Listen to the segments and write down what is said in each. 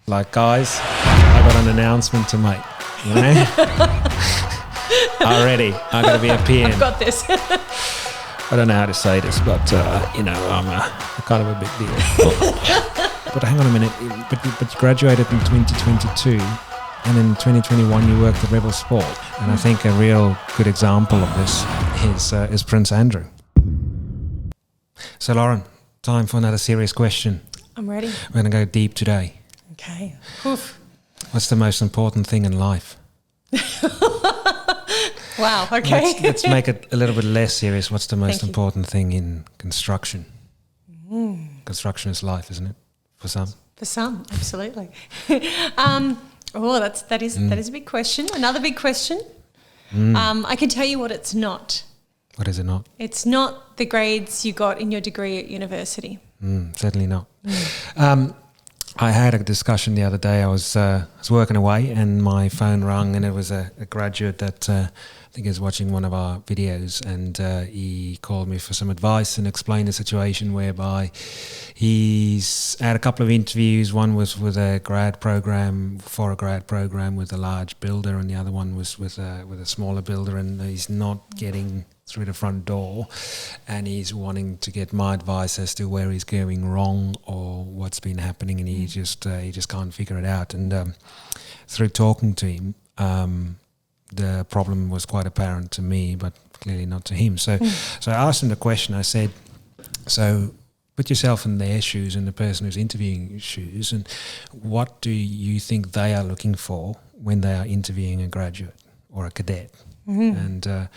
like, guys, I got an announcement to make, you know? Already, I got to be a PM. I've got this. I don't know how to say this, but, I'm a kind of a big deal. But hang on a minute, but you graduated in 2022, and in 2021 you worked at Rebel Sport. And I think a real good example of this is Prince Andrew. So Lauren, time for another serious question. I'm ready. We're going to go deep today. Okay. Oof. What's the most important thing in life? Wow, okay. Let's make it a little bit less serious. What's the most important thing in construction? Construction is life, isn't it? For some. For some, absolutely. That is a big question. Another big question. I can tell you what it's not. What is it not? It's not the grades you got in your degree at university. Certainly not. I had a discussion the other day. I was working away and my phone rang, and it was a graduate that I think is watching one of our videos, and he called me for some advice and explained a situation whereby he's had a couple of interviews. One was with a grad program with a large builder, and the other one was with a smaller builder, and he's not getting through the front door, and he's wanting to get my advice as to where he's going wrong or what's been happening, and he just can't figure it out. And through talking to him, the problem was quite apparent to me, but clearly not to him. So I asked him the question. I said, so put yourself in their shoes, and the person who's interviewing your shoes, and what do you think they are looking for when they are interviewing a graduate or a cadet? And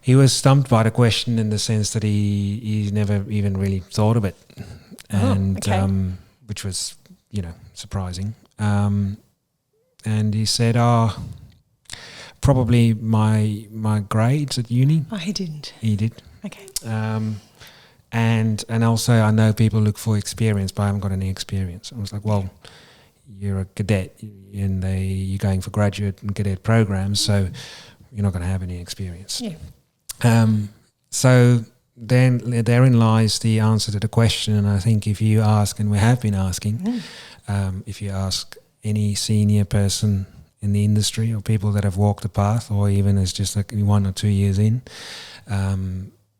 he was stumped by the question in the sense that he never even really thought of it, and which was, surprising. And he said, probably my grades at uni. Oh, he didn't. He did. Okay. And also I know people look for experience, but I haven't got any experience. I was like, well, you're a cadet and you're going for graduate and cadet programs, so you're not going to have any experience. Yeah. So then therein lies the answer to the question. And I think if you ask, and we have been asking, if you ask any senior person in the industry or people that have walked the path, or even as just like 1 or 2 years in,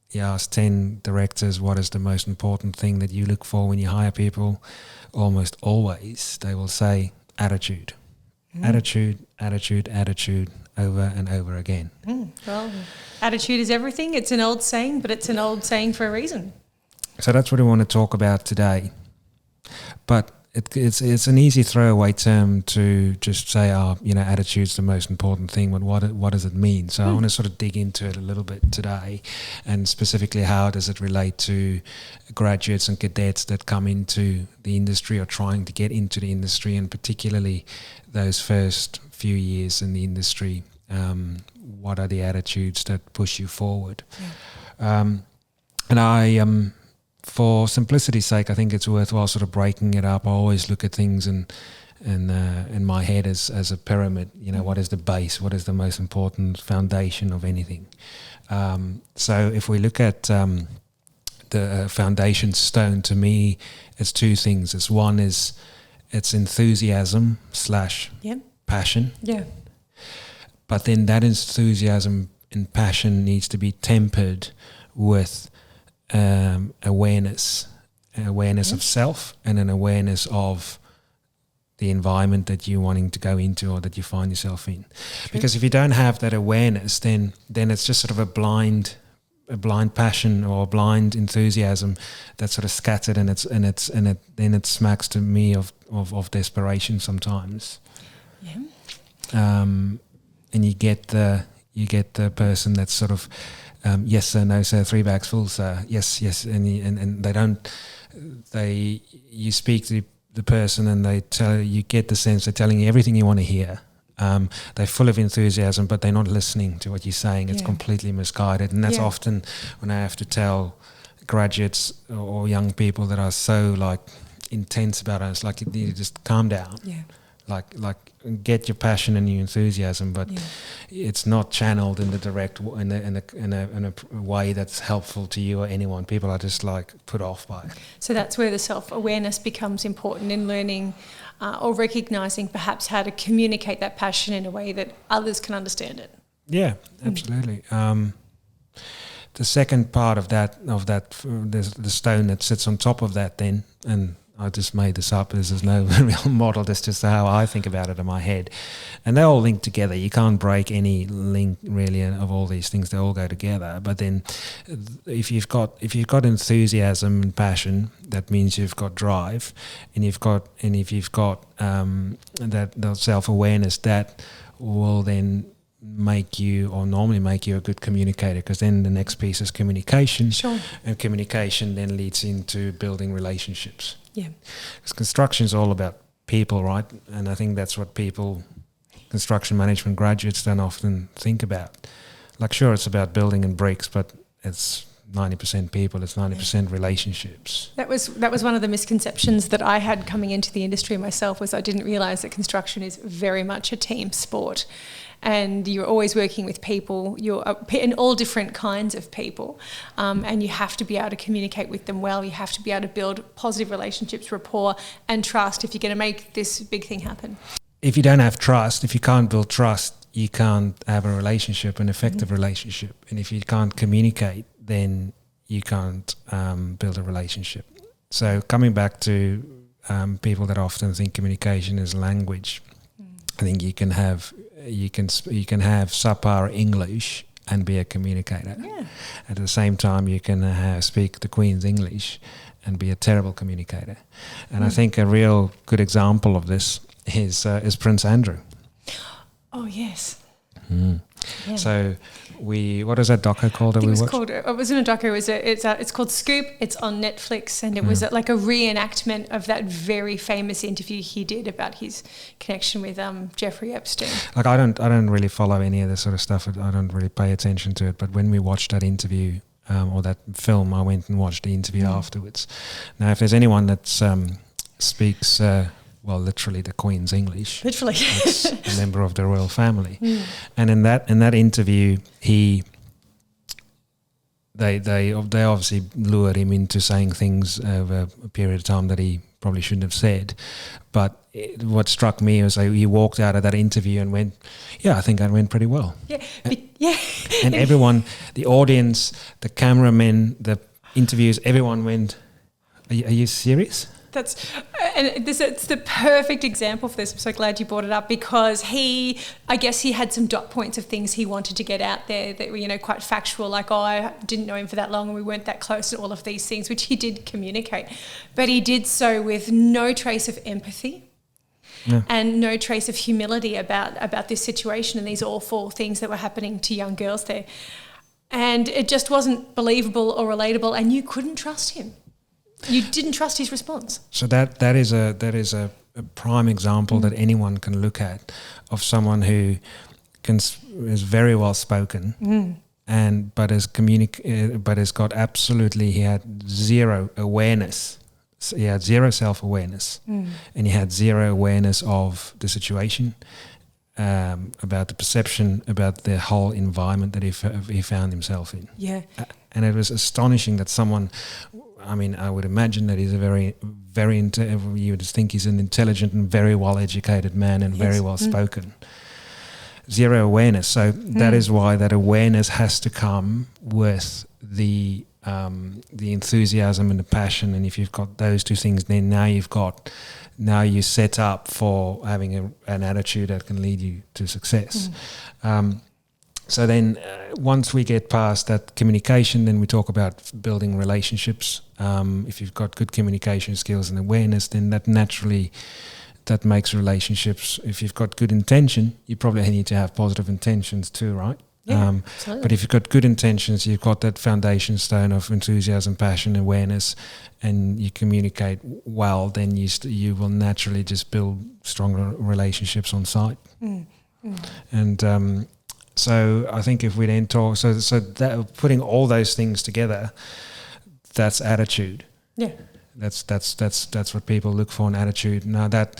you ask 10 directors what is the most important thing that you look for when you hire people, almost always they will say attitude. Attitude, over and over again. Well, attitude is everything. It's an old saying, but it's an old saying for a reason. So that's what I want to talk about today. But it's an easy throwaway term to just say, attitude's the most important thing, but what does it mean? So I want to sort of dig into it a little bit today, and specifically how does it relate to graduates and cadets that come into the industry or trying to get into the industry, and particularly those first few years in the industry. What are the attitudes that push you forward? And I for simplicity's sake, I think it's worthwhile sort of breaking it up. I always look at things in my head as a pyramid. What is the base? What is the most important foundation of anything? So if we look at the foundation stone, to me, it's two things. It's enthusiasm / passion. Yeah. But then that enthusiasm and passion needs to be tempered with awareness of self, and an awareness of the environment that you're wanting to go into or that you find yourself in. True. Because if you don't have that awareness, then it's just sort of a blind passion or a blind enthusiasm that's sort of scattered, and it smacks to me of desperation sometimes. Yeah. And you get the person that's sort of yes sir, no sir, 3 bags full sir, yes, and you speak to the person and you get the sense they're telling you everything you want to hear. They're full of enthusiasm, but they're not listening to what you're saying. It's completely misguided, and that's often when I have to tell graduates or young people that are so like intense about it. It's like you just calm down. Yeah. Like get your passion and your enthusiasm, but it's not channeled in the direct in a way that's helpful to you or anyone. People are just like put off by it. So that's where the self-awareness becomes important in learning or recognising perhaps how to communicate that passion in a way that others can understand it. Yeah, absolutely. The second part of that, the stone that sits on top of that then, and I just made this up, this is no real model, that's just how I think about it in my head. And they all link together. You can't break any link really of all these things, they all go together. But then if you've got enthusiasm and passion, that means you've got drive, and if you've got that self-awareness, that will then normally make you a good communicator, because then the next piece is communication. Sure. And communication then leads into building relationships. Yeah. Because construction is all about people, right? And I think that's what construction management graduates don't often think about. Like, sure, it's about building and bricks, but it's 90% people, it's 90% relationships. That was one of the misconceptions that I had coming into the industry myself, was I didn't realise that construction is very much a team sport. And you're always working with people, you're in all different kinds of people, and you have to be able to communicate with them well. You have to be able to build positive relationships, rapport and trust if you're going to make this big thing happen. If you don't have trust, if you can't build trust, you can't have a relationship, an effective relationship. And if you can't communicate, then you can't build a relationship. So coming back to people that often think communication is language, I think you can have subpar English and be a communicator. Yeah. At the same time, you can speak the Queen's English and be a terrible communicator. And I think a real good example of this is Prince Andrew. Oh yes. Yeah. So what is that doco called that we watched? It wasn't a doco. It's called Scoop. It's on Netflix, and it was like a reenactment of that very famous interview he did about his connection with Jeffrey Epstein. Like, I don't really follow any of this sort of stuff. I don't really pay attention to it. But when we watched that interview or that film, I went and watched the interview afterwards. Now, if there's anyone that speaks literally the Queen's English. Literally. It's a member of the royal family. And in that interview, they obviously lured him into saying things over a period of time that he probably shouldn't have said. But what struck me was he walked out of that interview and went, yeah, I think that went pretty well. Yeah. And everyone, the audience, the cameramen, the interviewers, everyone went, are you serious? It's the perfect example for this. I'm so glad you brought it up, because I guess he had some dot points of things he wanted to get out there that were, quite factual, like, I didn't know him for that long and we weren't that close, and all of these things, which he did communicate. But he did so with no trace of empathy. Yeah. And no trace of humility about this situation and these awful things that were happening to young girls there. And it just wasn't believable or relatable, and you couldn't trust him. You didn't trust his response. So that is a prime example that anyone can look at of someone who is very well spoken, but has got absolutely, he had zero awareness. He had zero self-awareness, and he had zero awareness of the situation, about the perception, about the whole environment that he found himself in. Yeah. And it was astonishing that someone, I would imagine that he's a very, very, you would think he's an intelligent and very well-educated man and very well-spoken. Zero awareness. So that is why that awareness has to come with the enthusiasm and the passion. And if you've got those two things, then now you set up for having an attitude that can lead you to success. So then once we get past that communication, then we talk about building relationships. If you've got good communication skills and awareness, then that makes relationships. If you've got good intention, you probably need to have positive intentions too, right? Yeah, but if you've got good intentions, you've got that foundation stone of enthusiasm, passion, awareness, and you communicate well, then you will naturally just build stronger relationships on site. And so I think if we then talk, so that putting all those things together, that's attitude. Yeah. That's what people look for in attitude. Now that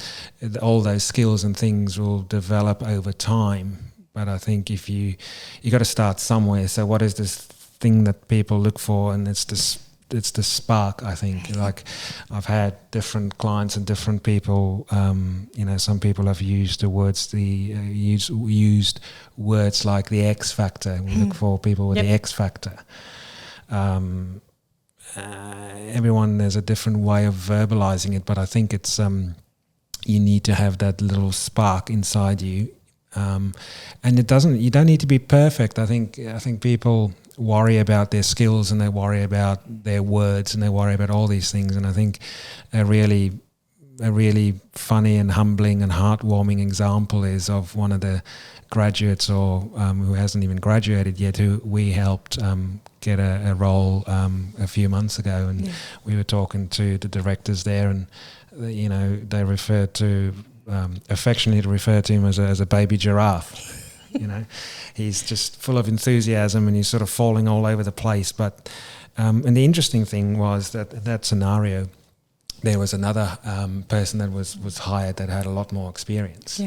all those skills and things will develop over time. But I think you got to start somewhere. So what is this thing that people look for? And it's this it's the spark, I think. Like, I've had different clients and different people. Some people have used the words, used words like the X factor. We look for people with the X factor. Everyone, there's a different way of verbalizing it, but I think it's you need to have that little spark inside you, and you don't need to be perfect. I think people worry about their skills, and they worry about their words, and they worry about all these things. And I think a really funny and humbling and heartwarming example is of one of the graduates, or who hasn't even graduated yet, who we helped get a role a few months ago, and we were talking to the directors there, and they referred to affectionately refer to him as a baby giraffe. He's just full of enthusiasm, and he's sort of falling all over the place. But and the interesting thing was that in that scenario, there was another person that was hired that had a lot more experience.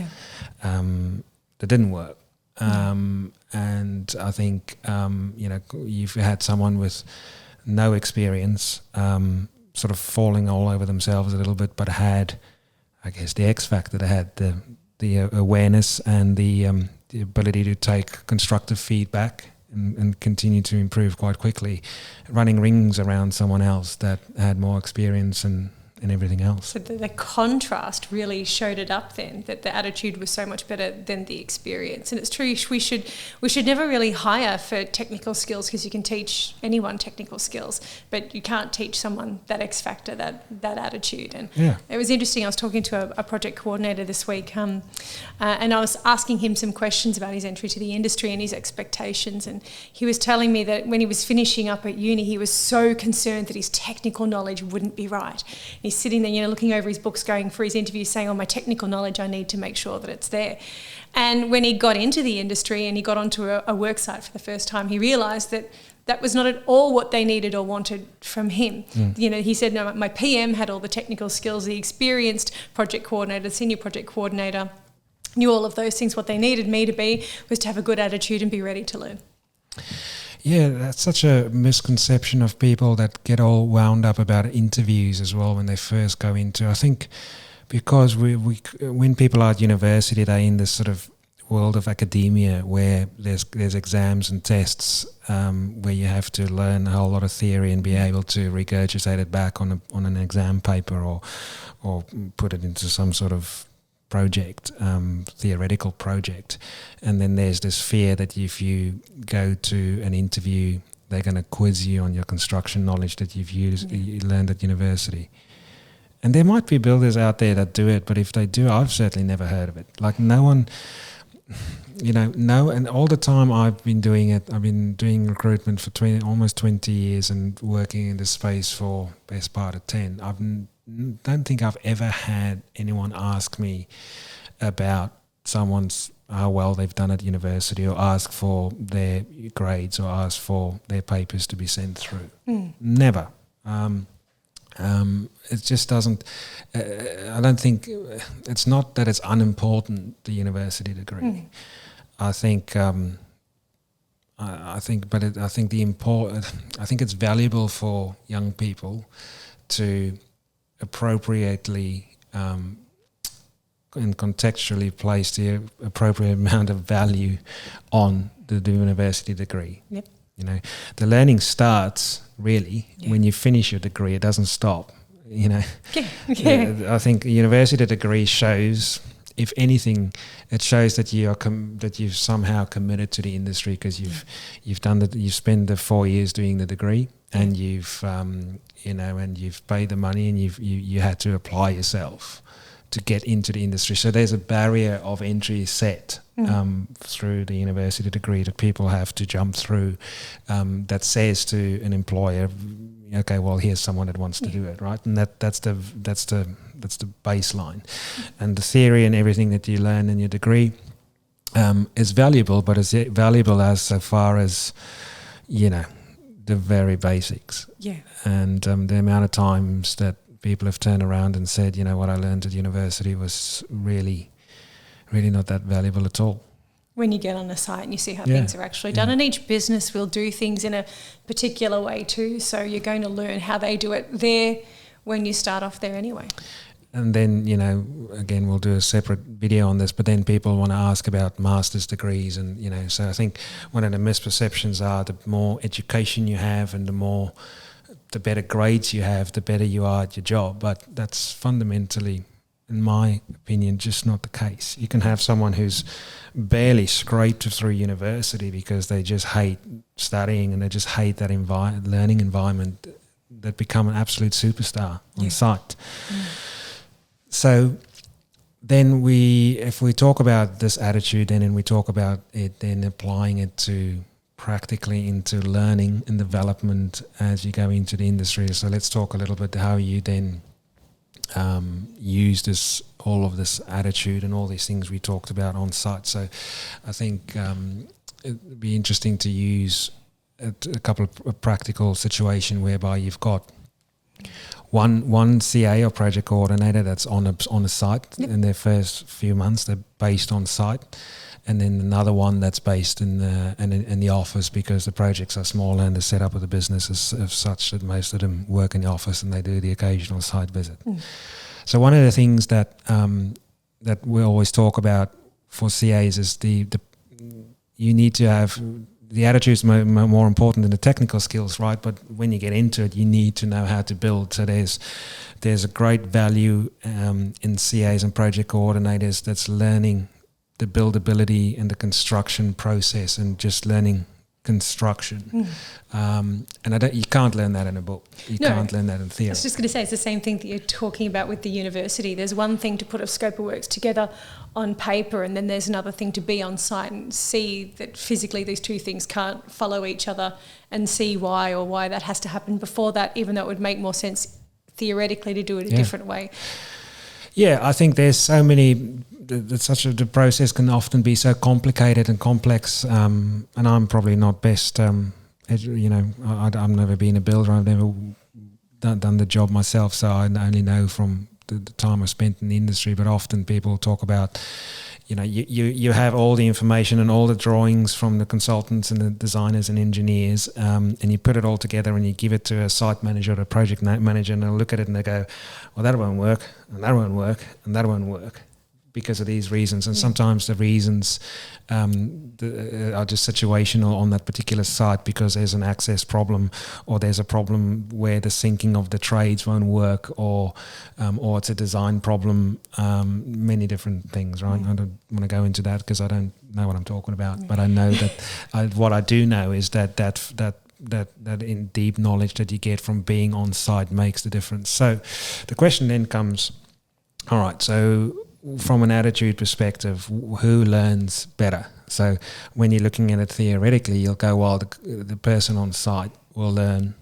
That didn't work. And I think you've had someone with no experience, sort of falling all over themselves a little bit, but had, I guess, the X factor. They had the awareness and the ability to take constructive feedback and continue to improve quite quickly, running rings around someone else that had more experience and everything else. So the contrast really showed it up then, that the attitude was so much better than the experience. And it's true, we should never really hire for technical skills, because you can teach anyone technical skills, but you can't teach someone that X factor, that attitude. And it was interesting, I was talking to a project coordinator this week, and I was asking him some questions about his entry to the industry and his expectations, and he was telling me that when he was finishing up at uni, he was so concerned that his technical knowledge wouldn't be right. He's sitting there, looking over his books, going for his interviews, saying, my technical knowledge, I need to make sure that it's there. And when he got into the industry and he got onto a work site for the first time, he realised that was not at all what they needed or wanted from him. He said, no, my PM had all the technical skills, the experienced project coordinator, the senior project coordinator, knew all of those things. What they needed me to be was to have a good attitude and be ready to learn. Yeah, that's such a misconception of people that get all wound up about interviews as well when they first go into. I think because when people are at university, they're in this sort of world of academia where there's exams and tests, where you have to learn a whole lot of theory and be able to regurgitate it back on an exam paper or put it into some sort of project, theoretical project. And then there's this fear that if you go to an interview, they're going to quiz you on your construction knowledge that you learned at university. And there might be builders out there that do it, but if they do, I've certainly never heard of it. Like, no one, and all the time I've been doing it, I've been doing recruitment for almost 20 years and working in this space for best part of 10. I don't think I've ever had anyone ask me about how well they've done at university, or ask for their grades, or ask for their papers to be sent through. Never. It just doesn't. I don't think it's not that it's unimportant, the university degree. I think. I think it's valuable for young people to appropriately and contextually place the appropriate amount of value on the university degree. Yep. The learning starts really when you finish your degree. It doesn't stop. I think a university degree shows, if anything, it shows that you've somehow committed to the industry, because you've done that. You've spent the 4 years doing the degree, and you've and you've paid the money, and you had to apply yourself to get into the industry. So there's a barrier of entry set through the university degree that people have to jump through, that says to an employer, okay, well, here's someone that wants to do it, right? And that's the baseline. And the theory and everything that you learn in your degree is valuable, but it's valuable as so far as the very basics. Yeah. And the amount of times that people have turned around and said, what I learned at university was really, really not that valuable at all. when you get on a site and you see how things are actually done. And each business will do things in a particular way too. So you're going to learn how they do it there when you start off there anyway. And then, you know, again, we'll do a separate video on this, but then people want to ask about master's degrees and, you know, so I think one of the misperceptions are the more education you have and the better grades you have, the better you are at your job. But that's fundamentally, in my opinion, just not the case. You can have someone who's barely scraped through university because they just hate studying and they just hate that learning environment, that become an absolute superstar on site. So then if we talk about this attitude and we talk about it, then applying it to practically into learning and development as you go into the industry. So let's talk a little bit how you then use all of this attitude and all these things we talked about on site. So I think it'd be interesting to use a couple of practical situation whereby you've got one CA or project coordinator that's on a site in their first few months. They're based on site, and then another one that's based in the office because the projects are smaller and the setup of the business is such that most of them work in the office and they do the occasional site visit. So one of the things that we always talk about for CAs is you need to have. The attitude is more important than the technical skills, right? But when you get into it, you need to know how to build. So there's a great value in CAs and project coordinators that's learning the buildability and the construction process and just learning construction. And you can't learn that in a book. You can't learn that in theory. I was just going to say, it's the same thing that you're talking about with the university. There's one thing to put a scope of works together on paper, and then there's another thing to be on site and see that physically these two things can't follow each other and see why that has to happen before that, even though it would make more sense theoretically to do it a different way. Yeah, I think there's so many... the process can often be so complicated and complex, and I'm probably not best. I've never been a builder. I've never done the job myself, so I only know from the time I spent in the industry. But often people talk about, you have all the information and all the drawings from the consultants and the designers and engineers, and you put it all together and you give it to a site manager or a project manager, and they'll look at it and they go, well, that won't work, and that won't work, and that won't work, because of these reasons. And sometimes the reasons are just situational on that particular site because there's an access problem, or there's a problem where the syncing of the trades won't work, or it's a design problem, many different things, right? I don't want to go into that because I don't know what I'm talking about, but I know that what I do know is that in deep knowledge that you get from being on site makes the difference. So the question then comes, all right, so from an attitude perspective, who learns better? So when you're looking at it theoretically, you'll go, well, the person on site will learn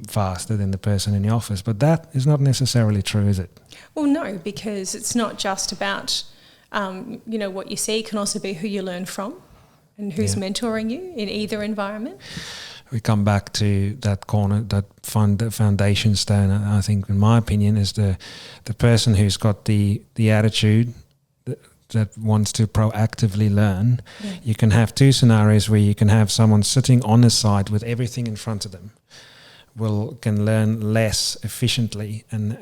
faster than the person in the office. But that is not necessarily true, is it? Well, no, because it's not just about, what you see. It can also be who you learn from and who's mentoring you in either environment. We come back to that foundation stone, I think, in my opinion, is the person who's got the attitude that wants to proactively learn. You can have two scenarios where you can have someone sitting on the site with everything in front of them, can learn less efficiently, and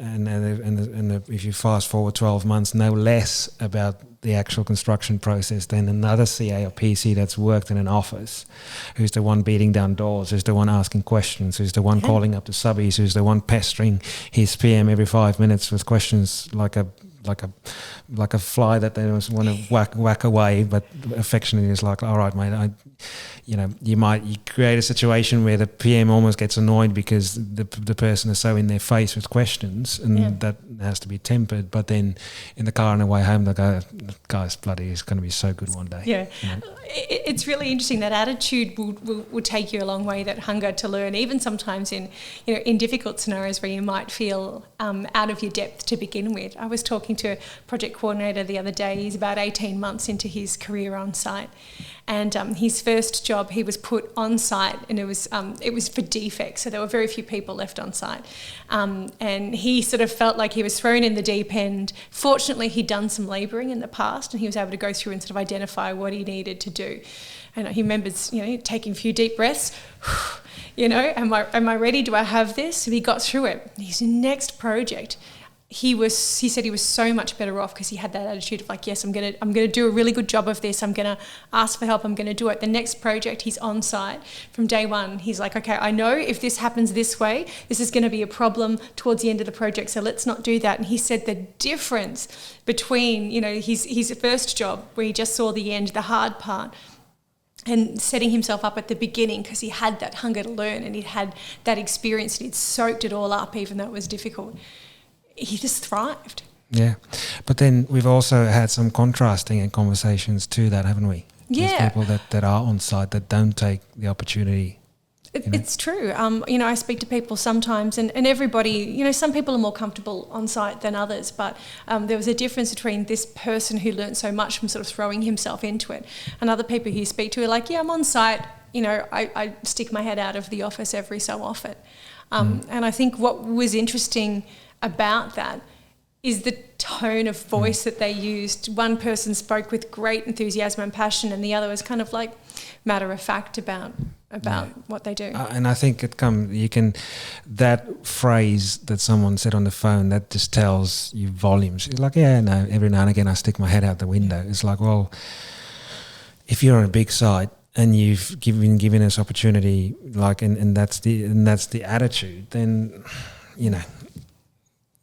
if you fast forward 12 months, know less about the actual construction process than another CA or PC that's worked in an office, who's the one beating down doors, who's the one asking questions, who's the one calling up the subbies, who's the one pestering his PM every 5 minutes with questions like a fly that they just want to whack away, but affectionately is like, all right, mate, you create a situation where the PM almost gets annoyed because the person is so in their face with questions, and that has to be tempered. But then in the car on the way home, they go, guys, bloody, it's going to be so good one day. Yeah. It's really interesting. That attitude will take you a long way, that hunger to learn, even sometimes in difficult scenarios where you might feel out of your depth to begin with. I was talking talking to a project coordinator the other day. He's about 18 months into his career on site, and his first job he was put on site, and it was for defects, so there were very few people left on site, and he sort of felt like he was thrown in the deep end. Fortunately, he'd done some labouring in the past, and he was able to go through and sort of identify what he needed to do. And he remembers, taking a few deep breaths. Am I ready? Do I have this? So he got through it. His next project, he said he was so much better off because he had that attitude of like, yes, I'm gonna do a really good job of this. I'm gonna ask for help. I'm gonna do it. The next project, he's on site from day one. He's like, okay, I know if this happens this way, this is going to be a problem towards the end of the project. So let's not do that. And he said the difference between his first job where he just saw the end, the hard part, and setting himself up at the beginning because he had that hunger to learn and he'd had that experience and he'd soaked it all up even though it was difficult. He just thrived. Yeah. But then we've also had some contrasting conversations to that, haven't we? Yeah. There's people that are on site that don't take the opportunity. It's true. I speak to people sometimes and everybody, some people are more comfortable on site than others, but there was a difference between this person who learned so much from sort of throwing himself into it and other people who you speak to are like, yeah, I'm on site, I stick my head out of the office every so often. And I think what was interesting about that is the tone of voice that they used. One person spoke with great enthusiasm and passion and the other was kind of like matter of fact about what they do. And I think that phrase that someone said on the phone, that just tells you volumes. It's like, every now and again I stick my head out the window. It's like, well, if you're on a big site and you've been given this opportunity, like, and that's the attitude, then,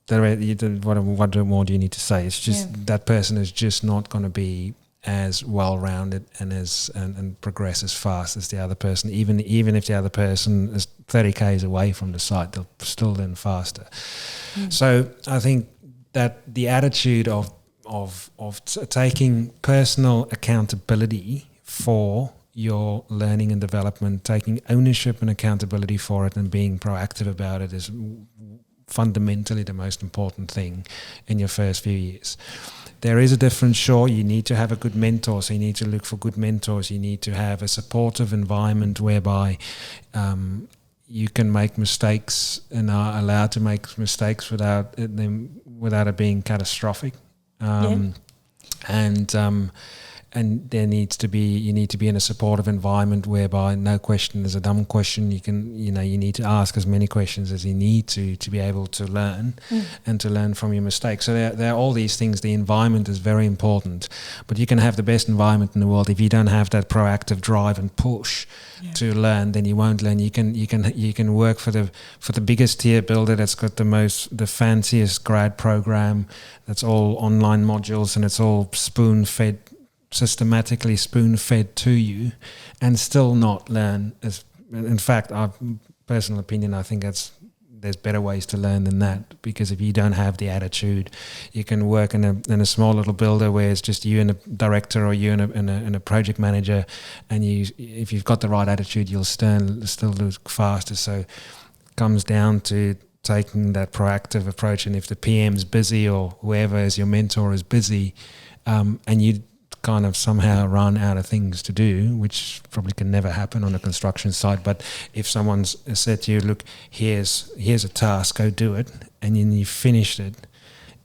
what more do you need to say? It's just that person is just not going to be as well-rounded and progress as fast as the other person. Even if the other person is 30 k's away from the site, they'll still learn faster. So I think that the attitude of taking personal accountability for your learning and development, taking ownership and accountability for it, and being proactive about it is fundamentally the most important thing in your first few years. There is a difference, sure, you need to have a good mentor, so you need to look for good mentors, you need to have a supportive environment whereby you can make mistakes and are allowed to make mistakes without it being catastrophic. And you need to be in a supportive environment whereby no question is a dumb question. You need to ask as many questions as you need to be able to learn and to learn from your mistakes. So there are all these things. The environment is very important, but you can have the best environment in the world if you don't have that proactive drive and push to learn, then you won't learn. You can work for the biggest tier builder that's got the fanciest grad program, that's all online modules and it's all systematically spoon-fed to you, and still not learn. In fact, our personal opinion, I think there's better ways to learn than that, because if you don't have the attitude, you can work in a small little builder where it's just you and a director or you and a project manager, and if you've got the right attitude, you'll still look faster. So it comes down to taking that proactive approach, and if the PM's busy or whoever is your mentor is busy, and you kind of somehow run out of things to do, which probably can never happen on a construction site. But if someone's said to you, look, here's a task, go do it, and then you finished it,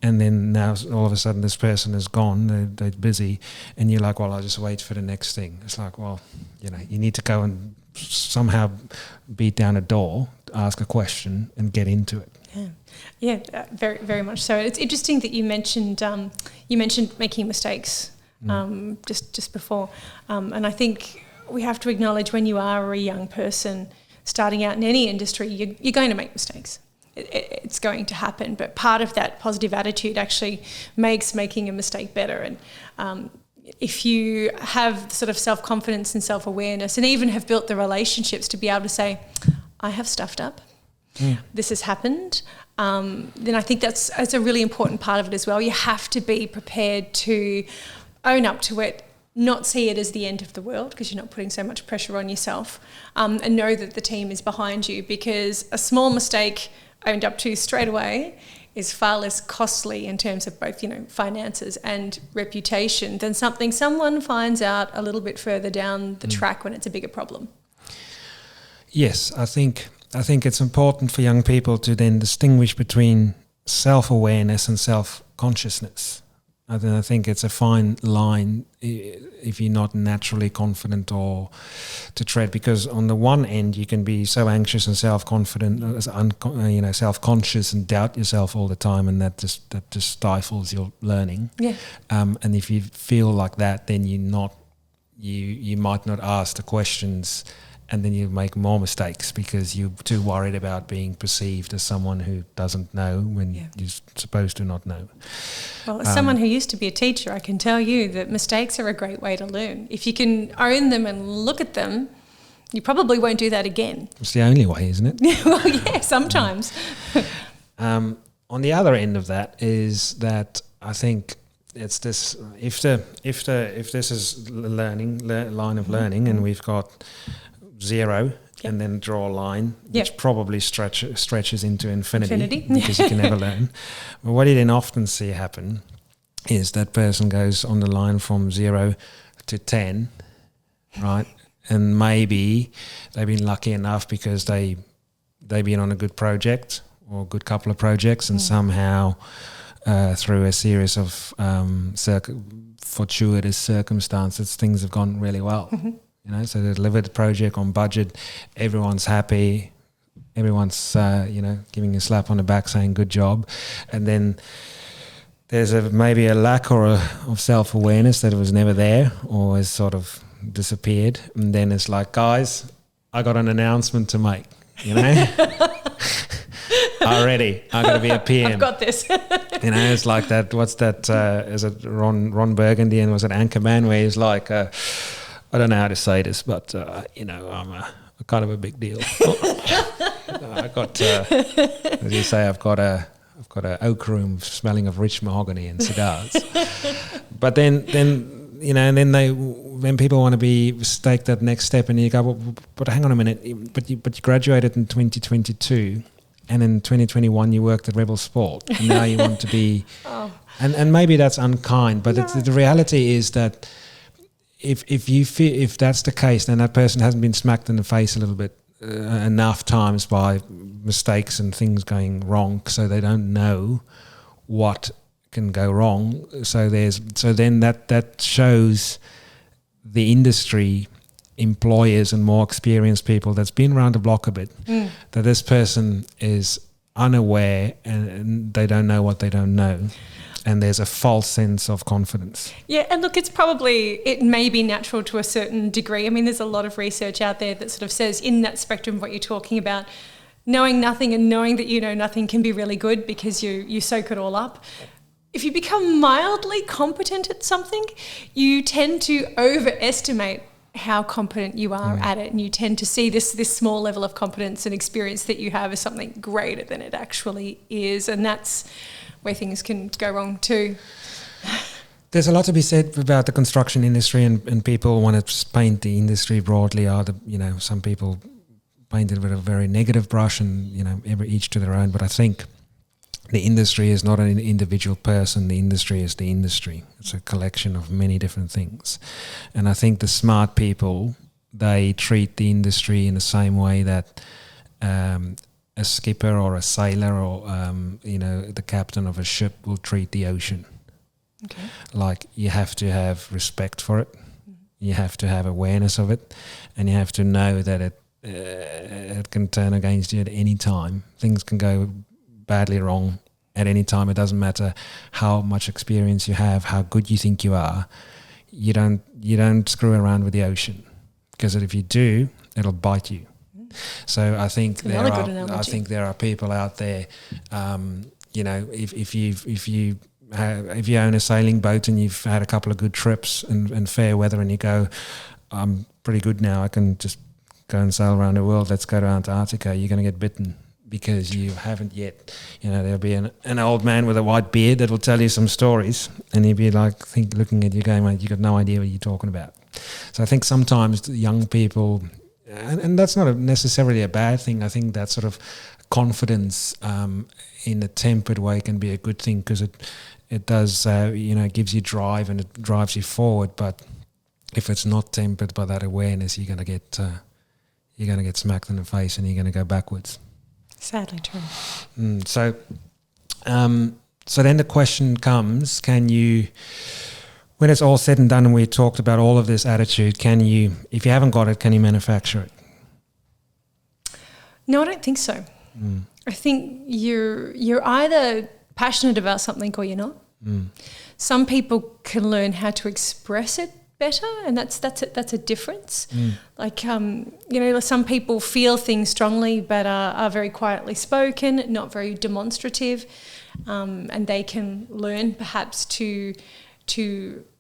and then now all of a sudden this person is gone, they're busy, and you're like, well, I'll just wait for the next thing. It's like, well, you need to go and somehow beat down a door, ask a question, and get into it. Yeah, very, very much so. It's interesting that you mentioned making mistakes just before, and I think we have to acknowledge when you are a young person starting out in any industry, you're going to make mistakes. It's going to happen, but part of that positive attitude actually makes making a mistake better. And if you have sort of self-confidence and self-awareness, and even have built the relationships to be able to say, I have stuffed up, this has happened, then I think that's a really important part of it as well. You have to be prepared to own up to it, not see it as the end of the world, because you're not putting so much pressure on yourself, and know that the team is behind you, because a small mistake owned up to straight away is far less costly in terms of both, finances and reputation than something someone finds out a little bit further down the track when it's a bigger problem. Yes, I think it's important for young people to then distinguish between self-awareness and self-consciousness. I think it's a fine line if you're not naturally confident or to tread, because on the one end you can be so anxious and self-confident, self-conscious and doubt yourself all the time, and that just stifles your learning. Yeah. And if you feel like that, then you might not ask the questions, and then you make more mistakes because you're too worried about being perceived as someone who doesn't know when you're supposed to not know. Well, as someone who used to be a teacher, I can tell you that mistakes are a great way to learn. If you can own them and look at them, you probably won't do that again. It's the only way, isn't it? Well, yeah, sometimes. On the other end of that is that I think it's this: if this is line of learning, and we've got 0 and then draw a line which probably stretches into infinity because you can never learn. But what you then often see happen is that person goes on the line from 0 to 10, right? And maybe they've been lucky enough because they've been on a good project or a good couple of projects, and somehow through a series of fortuitous circumstances, things have gone really well. Mm-hmm. So they delivered the project on budget. Everyone's happy. Everyone's, giving a slap on the back saying good job. And then there's maybe a lack of self-awareness that it was never there or has sort of disappeared. And then it's like, guys, I got an announcement to make, Already, I got to be a PM. I've got this. It's like that. What's that? Is it Ron Burgundy, and was it Anchorman, where he's like... I don't know how to say this, but I'm a kind of a big deal. I got, as you say, I've got a oak room smelling of rich mahogany and cigars. But then when people want to take that next step, and you go, well, but hang on a minute, but you graduated in 2022, and in 2021 you worked at Rebel Sport, and now you want to be, and maybe that's unkind, but the reality is that. If that's the case, then that person hasn't been smacked in the face a little bit enough times by mistakes and things going wrong, so they don't know what can go wrong. So then that shows the industry, employers and more experienced people that's been around the block a bit, that this person is unaware and they don't know what they don't know. And there's a false sense of confidence. Yeah, and look, it may be natural to a certain degree. I mean, there's a lot of research out there that sort of says in that spectrum of what you're talking about, knowing nothing and knowing that you know nothing can be really good because you soak it all up. If you become mildly competent at something, you tend to overestimate how competent you are at it, and you tend to see this small level of competence and experience that you have as something greater than it actually is, and that's where things can go wrong too. There's a lot to be said about the construction industry, and people want to paint the industry broadly. Some people paint it with a very negative brush, and each to their own. But I think the industry is not an individual person. The industry is the industry. It's a collection of many different things, and I think the smart people, they treat the industry in the same way that. A skipper or a sailor or the captain of a ship will treat the ocean. Okay. Like, you have to have respect for it, you have to have awareness of it, and you have to know that it can turn against you at any time. Things can go badly wrong at any time. It doesn't matter how much experience you have, how good you think you are. You don't screw around with the ocean, because if you do, it'll bite you. So I think there are people out there. If you own a sailing boat and you've had a couple of good trips and fair weather, and you go, I'm pretty good now, I can just go and sail around the world. Let's go to Antarctica. You're going to get bitten because you haven't yet. There'll be an old man with a white beard that will tell you some stories, and he'll be like looking at you going, mate, you got no idea what you're talking about. So I think sometimes the young people. And that's not necessarily a bad thing. I think that's sort of confidence in a tempered way can be a good thing, because it does, it gives you drive and it drives you forward. But if it's not tempered by that awareness, you're going to get smacked in the face and you're going to go backwards. Sadly true. So then the question comes, can you, when it's all said and done and we talked about all of this attitude, if you haven't got it, can you manufacture it? No, I don't think so. I think you're either passionate about something or you're not. Some people can learn how to express it better, and that's a difference. Like some people feel things strongly but are very quietly spoken, not very demonstrative, and they can learn perhaps to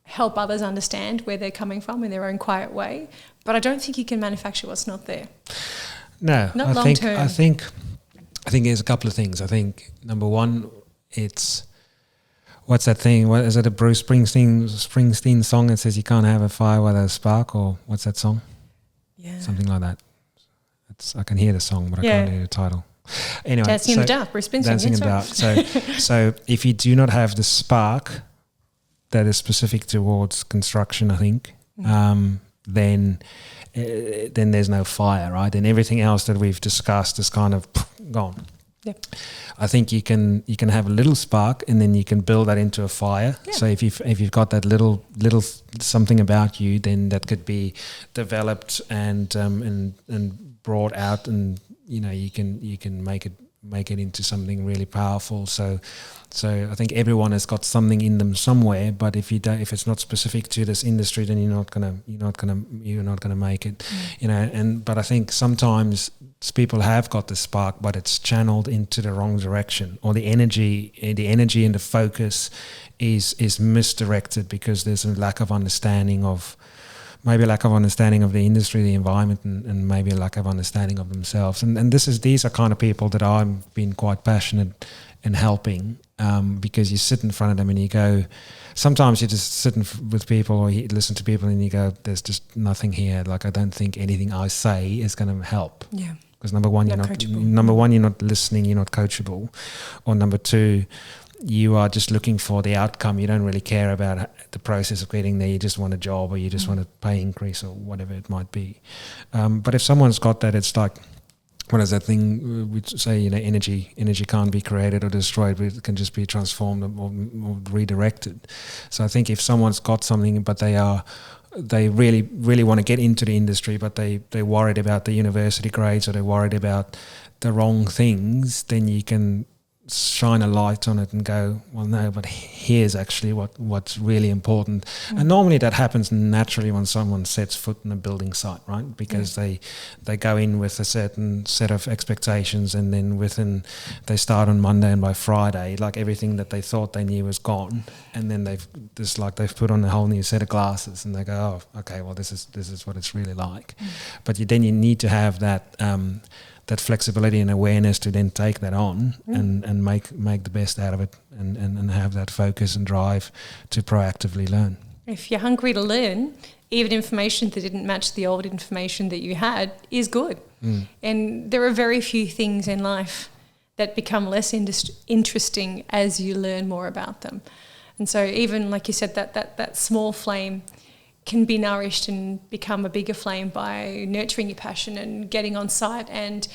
help others understand where they're coming from in their own quiet way. But I don't think you can manufacture what's not there. No, not long term. I think there's a couple of things. I think number one, it's, what's that thing? What is it? A Bruce Springsteen song that says you can't have a fire without a spark, or what's that song? Yeah, something like that. I can hear the song, but I can't hear the title. Anyway, Dancing in the Dark, Bruce Springsteen. Dancing in the Dark. So if you do not have the spark that is specific towards construction, I think, then there's no fire, right? And everything else that we've discussed is kind of gone. Yep. I think you can have a little spark, and then you can build that into a fire. Yeah. So if you've got that little something about you, then that could be developed and brought out, and you can make it into something really powerful. So I think everyone has got something in them somewhere, but if it's not specific to this industry, then you're not gonna make it. But I think sometimes people have got the spark, but it's channeled into the wrong direction, or the energy and the focus is misdirected because there's a lack of understanding of the industry, the environment, and maybe a lack of understanding of themselves. And these are kind of people that I've been quite passionate in helping, because you sit in front of them and you go, sometimes you just sit with people or you listen to people and you go, there's just nothing here. Like, I don't think anything I say is going to help. Yeah. Because number one, you're not listening, you're not coachable. Or number two, you are just looking for the outcome. You don't really care about the process of getting there. You just want a job, or you just want a pay increase, or whatever it might be. But if someone's got that, it's like, what is that thing we say, energy can't be created or destroyed, but it can just be transformed or redirected. So I think if someone's got something, but they really, really want to get into the industry, but they're worried about the university grades, or they're worried about the wrong things, then you can shine a light on it and go, well, no, but here's actually what's really important. And normally that happens naturally when someone sets foot in a building site, right? Because they go in with a certain set of expectations, and then they start on Monday, and by Friday, like, everything that they thought they knew was gone, and then they've put on a whole new set of glasses, and they go, oh, okay, well, this is what it's really like. But then you need to have that flexibility and awareness to then take that on and make the best out of it, and have that focus and drive to proactively learn. If you're hungry to learn, even information that didn't match the old information that you had is good. And there are very few things in life that become less interesting as you learn more about them. And so even, like you said, that small flame can be nourished and become a bigger flame by nurturing your passion and getting on site and,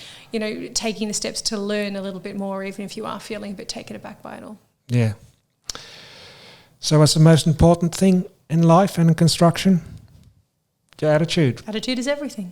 taking the steps to learn a little bit more, even if you are feeling a bit taken aback by it all. Yeah. So what's the most important thing in life and in construction? Your attitude. Attitude is everything.